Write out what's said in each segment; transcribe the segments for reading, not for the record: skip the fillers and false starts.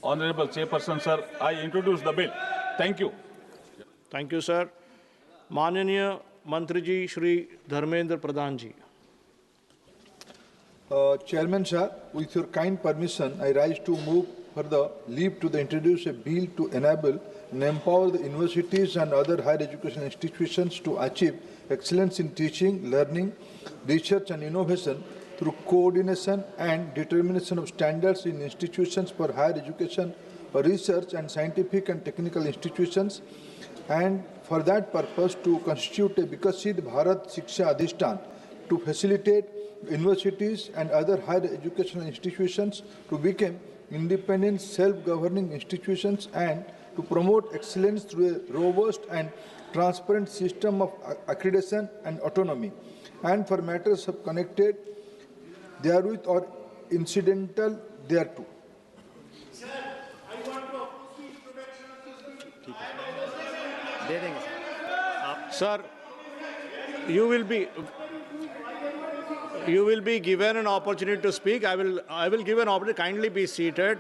Honorable Chairperson, sir, I introduce the bill. Thank you. Thank you, sir. माननीय मंत्री जी श्री धर्मेंद्र प्रधान जी. Chairman sir, with your kind permission, I rise to move for the leave to introduce a bill to enable and empower the universities and other higher education institutions to achieve excellence in teaching, learning, research and innovation through coordination and determination of standards in institutions for higher education, research and scientific and technical institutions, and for that purpose to constitute a Viksit Bharat Shiksha Adhishthan to facilitate universities and other higher educational institutions to become independent, self-governing institutions and to promote excellence through a robust and transparent system of accreditation and autonomy, and for matters of connected therewith or incidental thereto. Sir, you will be given an opportunity to speak. I will give an opportunity. Kindly be seated.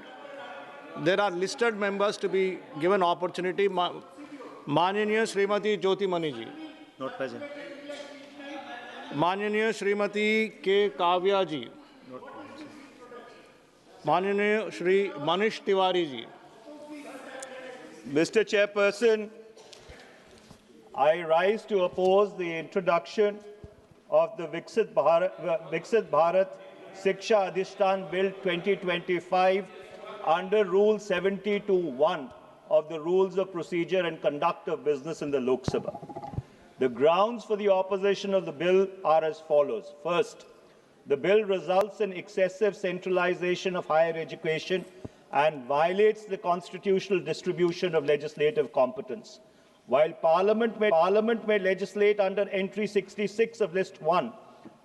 There are listed members to be given opportunity. माननीय श्रीमती ज्योति money ji. Not present. माननीय श्रीमती के काव्या जी. माननीय Shri Manish Tiwari ji. Mr. Chairperson, I rise to oppose the introduction of the Viksit Bharat Shiksha Adhishthan Bill 2025 under Rule 70(1) of the Rules of Procedure and Conduct of Business in the LokSabha. The grounds for the opposition of the bill are as follows. First, the bill results in excessive centralization of higher education and violates the constitutional distribution of legislative competence. While Parliament may legislate under entry 66 of List 1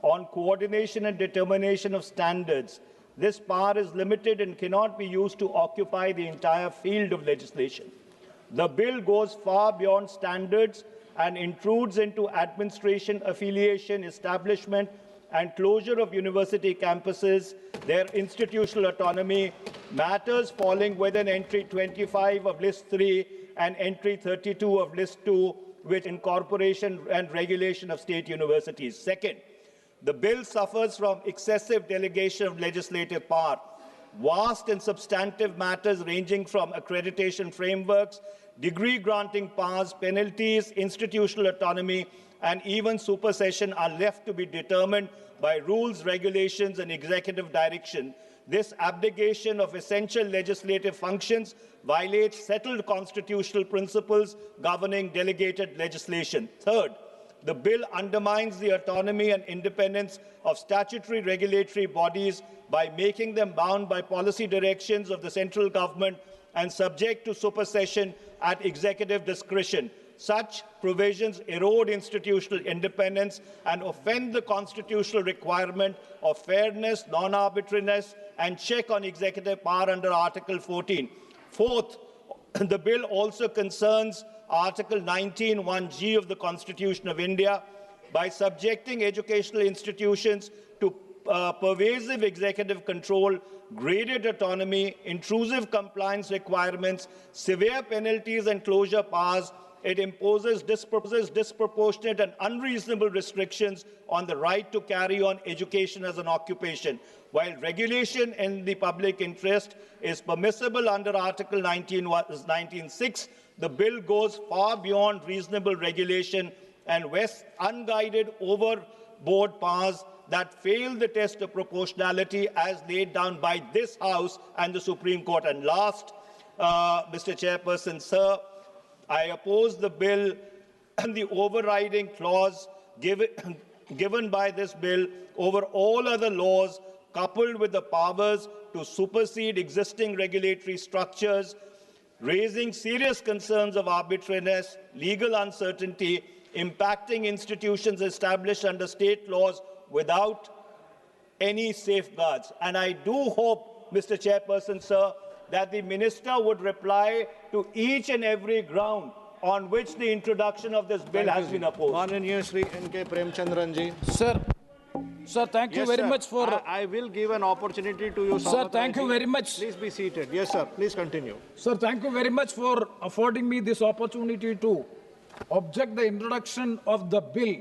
on coordination and determination of standards, this power is limited and cannot be used to occupy the entire field of legislation. The bill goes far beyond standards and intrudes into administration, affiliation, establishment, and closure of university campuses, their institutional autonomy, matters falling within entry 25 of List 3 and entry 32 of List 2, with incorporation and regulation of state universities. Second, the bill suffers from excessive delegation of legislative power. Vast and substantive matters ranging from accreditation frameworks, degree-granting powers, penalties, institutional autonomy, and even supersession are left to be determined by rules, regulations, and executive direction. This abdication of essential legislative functions violates settled constitutional principles governing delegated legislation. Third, the bill undermines the autonomy and independence of statutory regulatory bodies by making them bound by policy directions of the central government and subject to supersession at executive discretion. Such provisions erode institutional independence and offend the constitutional requirement of fairness, non-arbitrariness, and check on executive power under Article 14. Fourth, the bill also concerns Article 19(1)(g) of the Constitution of India by subjecting educational institutions to pervasive executive control, graded autonomy, intrusive compliance requirements, severe penalties and closure powers. It imposes disproportionate and unreasonable restrictions on the right to carry on education as an occupation. While regulation in the public interest is permissible under Article 19(6), the bill goes far beyond reasonable regulation and vests unguided overboard powers that fail the test of proportionality as laid down by this House and the Supreme Court. And last, Mr. Chairperson, sir, I oppose the bill and the overriding clause given by this bill over all other laws, coupled with the powers to supersede existing regulatory structures, raising serious concerns of arbitrariness, legal uncertainty, impacting institutions established under state laws without any safeguards. And I do hope, Mr. Chairperson, sir, that the Minister would reply to each and every ground on which the introduction of this bill has been opposed. माननीय Shri N.K. Premachandran ji. Sir, Sir, thank you Yes, very sir. much for... I will give an opportunity to you, Sir, Sagat thank you Rai ji. very much. Please be seated. Yes, sir. Please continue. Sir, thank you very much for affording me this opportunity to object the introduction of the bill.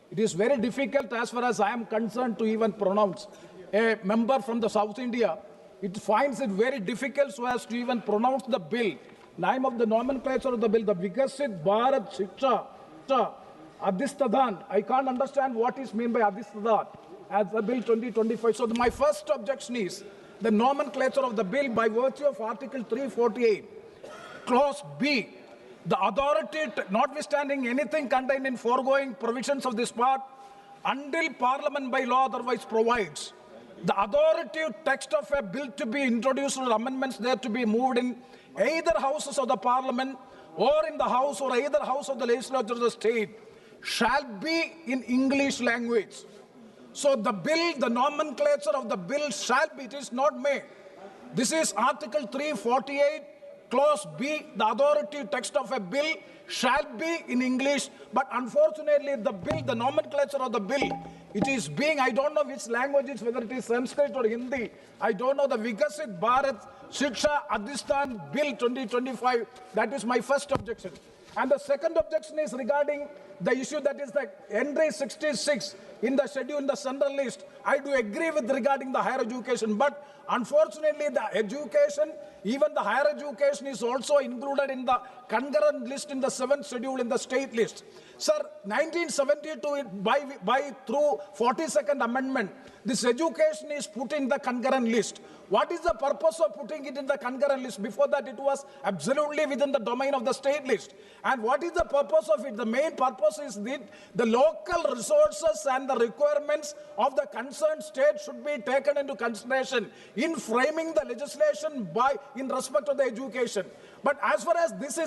It is very difficult as far as I am concerned to even pronounce. A member from the South India, it finds it very difficult so as to even pronounce the bill. Name of the nomenclature of the bill, the Viksit Bharat Shiksha Adhishthan. I can't understand what is meant by Adhishthan as the bill 2025. So my first objection is the nomenclature of the bill by virtue of Article 348, Clause B. The authority, notwithstanding anything contained in foregoing provisions of this part, until Parliament by law otherwise provides, the authoritative text of a bill to be introduced or amendments there to be moved in either houses of the Parliament or in the House or either House of the Legislature of the state shall be in English language. So the bill, the nomenclature of the bill shall be, it is not made. This is Article 348, Clause B, the authoritative text of a bill shall be in English, but unfortunately the bill, the nomenclature of the bill, it is being, I don't know which language it's, whether it is Sanskrit or Hindi, I don't know, the Viksit Bharat Shiksha Adhishthan Bill 2025, that is my first objection. And the second objection is regarding the issue that is the entry 66 in the schedule in the central list. I do agree with regarding the higher education, but unfortunately the education, even the higher education is also included in the concurrent list in the 7th schedule in the state list. Sir, 1972, through 42nd amendment, this education is put in the concurrent list. What is the purpose of putting it in the concurrent list? Before that, it was absolutely within the domain of the state list. And what is the purpose of it? The main purpose is that the local resources and the requirements of the concerned state should be taken into consideration in framing the legislation in respect of the education. But as far as this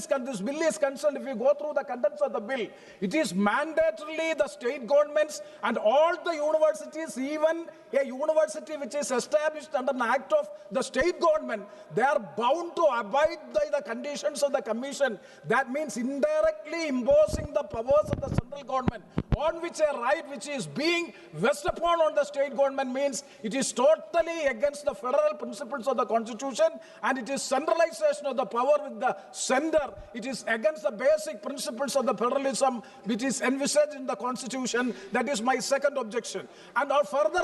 bill is concerned, if you go through the contents of the bill, it is mandatorily the state governments and all the universities, even a university which is established under an act of the state government, they are bound to abide by the conditions of the commission. That means indirectly imposing the powers of the central government on which a right which is being vested upon on the state government means it is totally against the federal principles of the constitution, and it is centralization of the power with the center. It is against the basic principles of the federalism which is envisaged in the constitution. That is my second objection. And further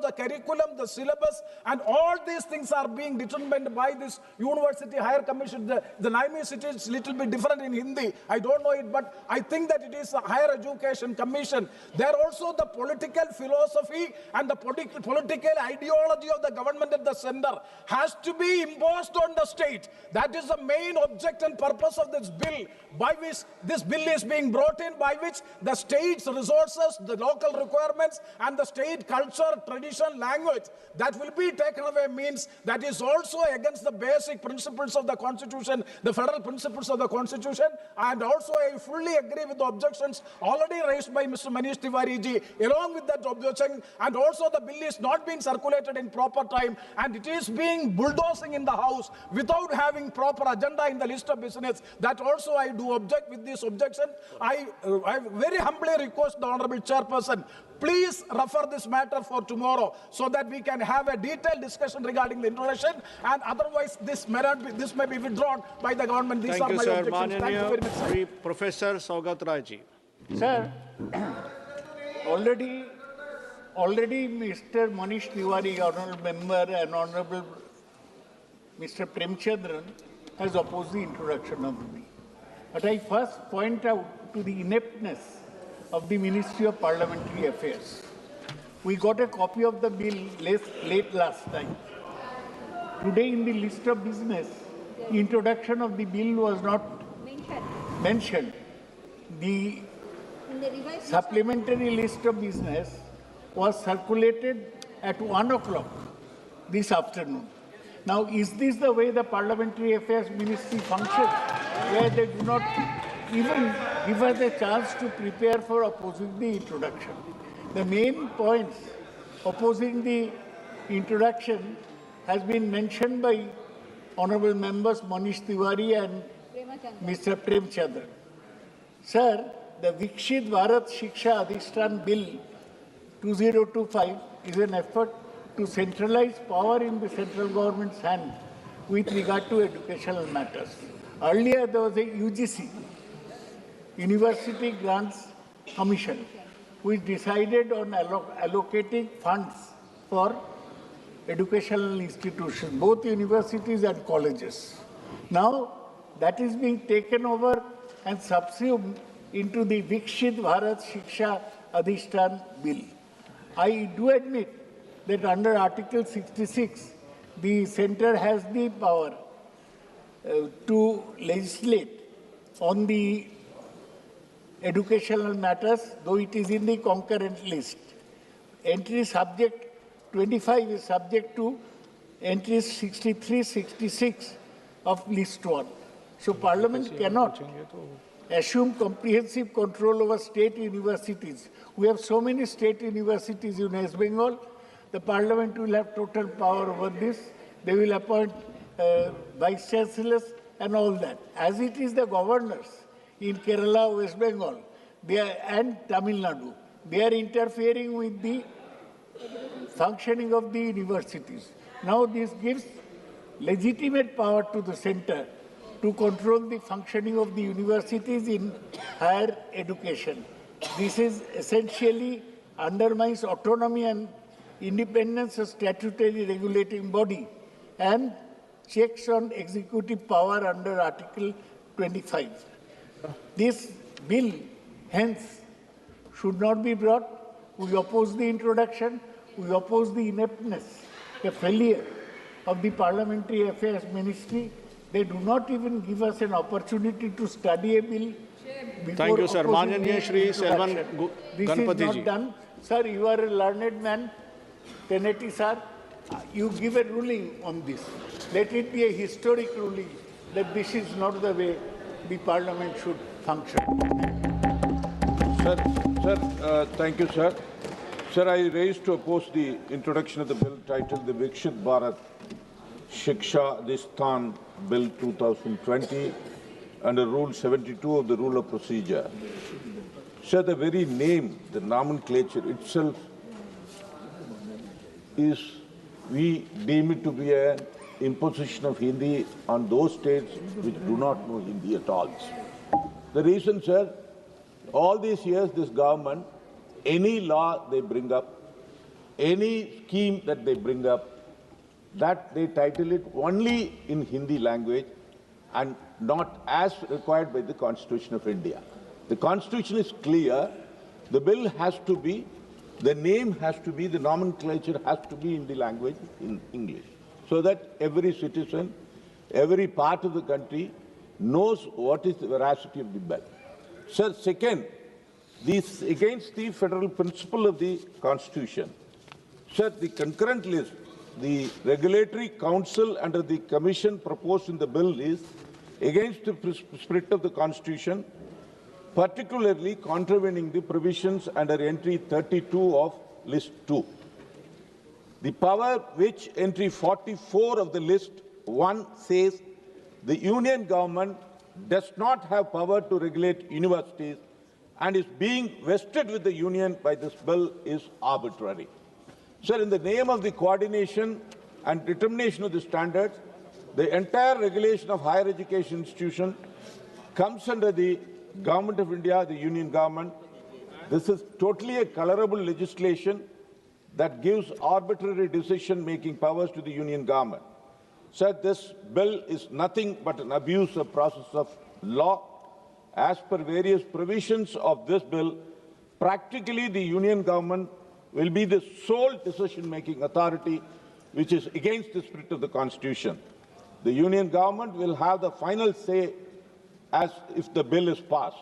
the curriculum, the syllabus, and all these things are being determined by this University Higher Commission. The name is, it is little bit different in Hindi. I don't know it, but I think that it is a Higher Education Commission. There also the political philosophy and the political ideology of the government at the center has to be imposed on the state. That is the main object and purpose of this bill, by which this bill is being brought in, by which the state's resources, the local requirements, and the state culture, tradition, language, that will be taken away means that is also against the basic principles of the Constitution, the federal principles of the Constitution. And also I fully agree with the objections already raised by Mr. Manish Tiwari ji. Along with that objection, and also the bill is not being circulated in proper time, and it is being bulldozing in the House without having proper agenda in the list of business. That also I do object with this objection. I very humbly request the Honorable Chairperson, please refer this matter for tomorrow so that we can have a detailed discussion regarding the introduction, and otherwise this may be withdrawn by the government. These Thank are you, my sir. objections. Thank you very much, sir. Manya Professor Sagat Rai ji. Sir, already Mr. Manish Tiwari, Honourable Member, and Honourable Mr. Premchandran has opposed the introduction of the bill. But I first point out to the ineptness of the Ministry of Parliamentary Affairs. We got a copy of the bill late last night. Today in the list of business, the introduction of the bill was not mentioned. The supplementary list of business was circulated at 1 o'clock this afternoon. Now, is this the way the Parliamentary Affairs Ministry functions, where they do not even give us a chance to prepare for opposing the introduction? The main points opposing the introduction has been mentioned by Honourable Members Manish Tiwari and Mr. Premchandran. Sir, the Viksit Bharat Shiksha Adhishthan Bill 2025 is an effort to centralize power in the central government's hand with regard to educational matters. Earlier, there was a UGC, University Grants Commission, which decided on allocating funds for educational institutions, both universities and colleges. Now, that is being taken over and subsumed into the Viksit Bharat Shiksha Adhishthan bill. I do admit that under Article 66, the centre has the power to legislate on the educational matters, though it is in the concurrent list. Entry subject 25 is subject to entries 63, 66 of list 1. So Parliament cannot assume comprehensive control over state universities. We have so many state universities in West Bengal. The Parliament will have total power over this. They will appoint vice chancellors and all that. As it is the governors in Kerala, West Bengal, and Tamil Nadu, they are interfering with the functioning of the universities. Now this gives legitimate power to the centre to control the functioning of the universities in higher education. This is essentially undermines autonomy and independence of statutory regulating body and checks on executive power under Article 25. This bill, hence, should not be brought. We oppose the introduction. We oppose the ineptness, the failure of the Parliamentary Affairs Ministry. They do not even give us an opportunity to study a bill. Thank you, sir. opposing Mananiya the Shri Selvan introduction. This Ganpati is ji. not done. Sir, you are a learned man. Teneti, sir, you give a ruling on this. Let it be a historic ruling that this is not the way the Parliament should function. Thank you, sir. Sir, I raised to oppose the introduction of the bill titled the Viksit Bharat Shiksha Adhishthan Bill 2020 under Rule 72 of the Rule of Procedure. Sir, the very name, the nomenclature itself is, we deem it to be an imposition of Hindi on those states which do not know Hindi at all. The reason, sir, all these years this government, any law they bring up, any scheme that they bring up, that they title it only in Hindi language and not as required by the Constitution of India. The Constitution is clear. The bill has to be, the name has to be, the nomenclature has to be in the language in English, so that every citizen, every part of the country knows what is the veracity of the bill. Sir, second, this against the federal principle of the Constitution. Sir, the concurrent list, the regulatory council under the commission proposed in the bill is against the spirit of the Constitution, particularly contravening the provisions under entry 32 of list 2. The power which entry 44 of the list 1 says the union government does not have power to regulate universities and is being vested with the union by this bill is arbitrary. Sir, in the name of the coordination and determination of the standards, the entire regulation of higher education institutions comes under the Government of India, the union government. This is totally a colorable legislation that gives arbitrary decision-making powers to the union government. Sir, this bill is nothing but an abuse of process of law. As per various provisions of this bill, practically the union government will be the sole decision-making authority, which is against the spirit of the Constitution. The union government will have the final say as if the bill is passed,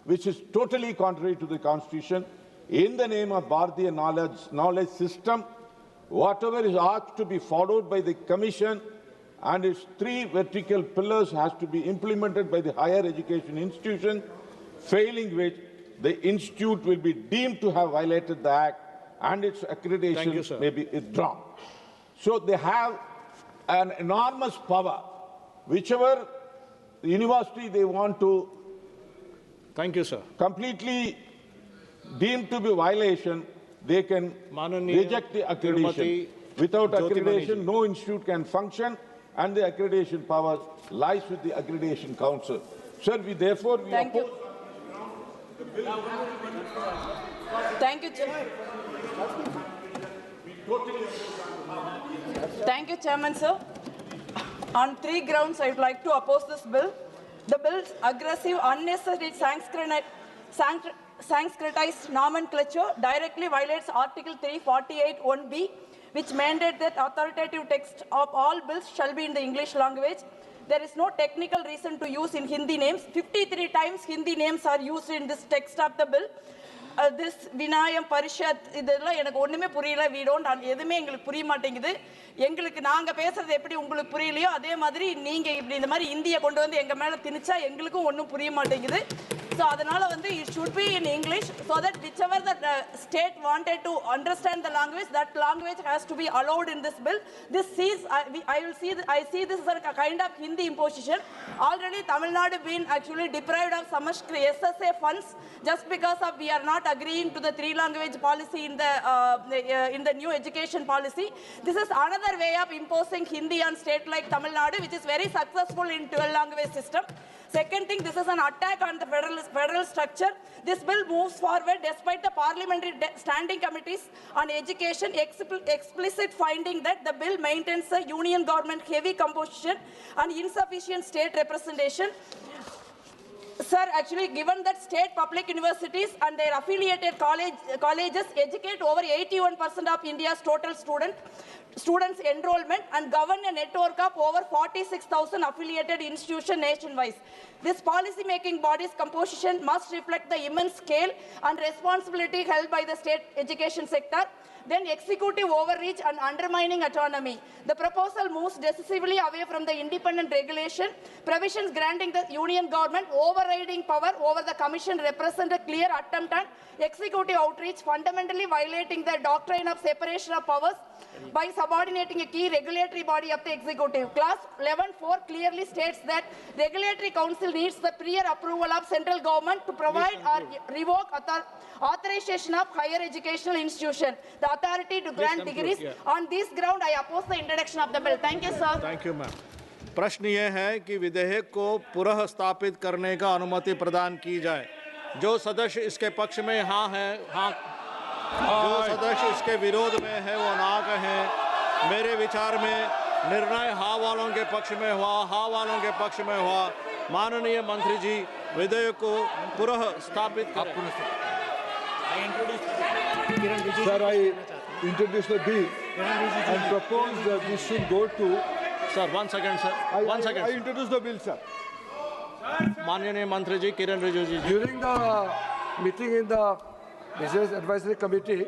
which is totally contrary to the Constitution. In the name of Bharatiya knowledge system, whatever is asked to be followed by the Commission and its 3 vertical pillars has to be implemented by the higher education institution, failing which the institute will be deemed to have violated the Act and its accreditation may be withdrawn. So they have an enormous power. Whichever the university they want to Thank you, sir. completely deemed to be violation, they can Mananiya reject the accreditation. Srimati Without Jyoti accreditation, Maniji. no institute can function, and the accreditation power lies with the accreditation council. Sir, we therefore we Thank you. oppose. Thank you, Thank you, Chairman, sir. On 3 grounds, I would like to oppose this bill. The bill's aggressive, unnecessary Sanskritized nomenclature directly violates Article 348(1)(b), which mandates that authoritative text of all bills shall be in the English language. There is no technical reason to use in Hindi names. 53 times Hindi names are used in this text of the bill. This Vinayam Parishad, இதெல்லாம் எனக்கு ஒண்ணுமே புரியல. We don't எதுமே எங்களுக்கு புரிய மாட்டேங்குது. எங்களுக்கு நாங்க பேசுறது எப்படி உங்களுக்கு புரியலையோ அதே மாதிரி நீங்க இப்படி இந்த மாதிரி இந்தியை கொண்டு வந்து எங்க மேல திணிச்சா எங்களுக்கும் ஒண்ணும் புரிய மாட்டேங்குது. So அதனால வந்து it should be in English so that whichever the state wanted to understand the language, that language has to be allowed in this bill. This sees I see this as a kind of Hindi imposition. Already Tamil Nadu been actually deprived of Samashkrit SSA funds just because of we are not agreeing to the 3-language policy in the new education policy. This is another way of imposing Hindi on state like Tamil Nadu, which is very successful in 12-language system. Second thing, this is an attack on the federal structure. This bill moves forward despite the parliamentary standing committees on education explicit finding that the bill maintains a union government heavy composition and insufficient state representation. Sir, actually, given that state public universities and their affiliated colleges educate over 81% of India's total students enrollment and govern a network of over 46,000 affiliated institutions nationwide. This policy-making body's composition must reflect the immense scale and responsibility held by the state education sector. Then executive overreach and undermining autonomy. The proposal moves decisively away from the independent regulation. Provisions granting the union government overriding power over the commission represent a clear attempt at executive outreach, fundamentally violating the doctrine of separation of powers by subordinating a key regulatory body of the executive. Clause 11(4) clearly states that regulatory council needs the prior approval of central government to provide or revoke authorization of higher educational institution, the authority to grant degrees. On this ground, I oppose the introduction of the bill. Thank you, sir. Thank you, ma'am. प्रश्न ये है कि विधेयक को पुनः स्थापित करने का अनुमति प्रदान की जाए। जो सदस्य इसके पक्ष में हाँ है हाँ, जो सदस्य इसके विरोध में है वो ना कहें। मेरे विचार में निर्णय हाँ वालों के पक्ष में हुआ, हाँ वालों के पक्ष में हुआ। माननीय मंत्री जी विधेयक को पुनः स्थापित करें। Sir, I introduce the bill and propose that this should go to. Sir, 1 second, sir. 1 second. I introduce the bill, sir. माननीय मंत्री जी किरण रिजिजू जी। During the meeting in the Business Advisory Committee,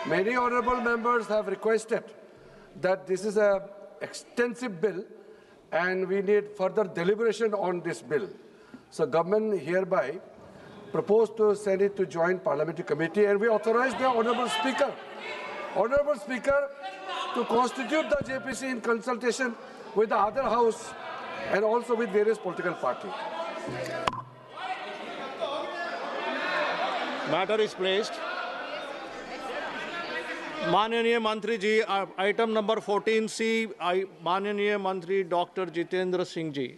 many honorable members have requested that this is an extensive bill and we need further deliberation on this bill. So government hereby proposed to send it to joint parliamentary committee and we authorize the Honorable Speaker to constitute the JPC in consultation with the other house and also with various political parties. Matter is placed. माननीय मंत्री जी item number 14C माननीय मंत्री doctor Jitendra Singh ji.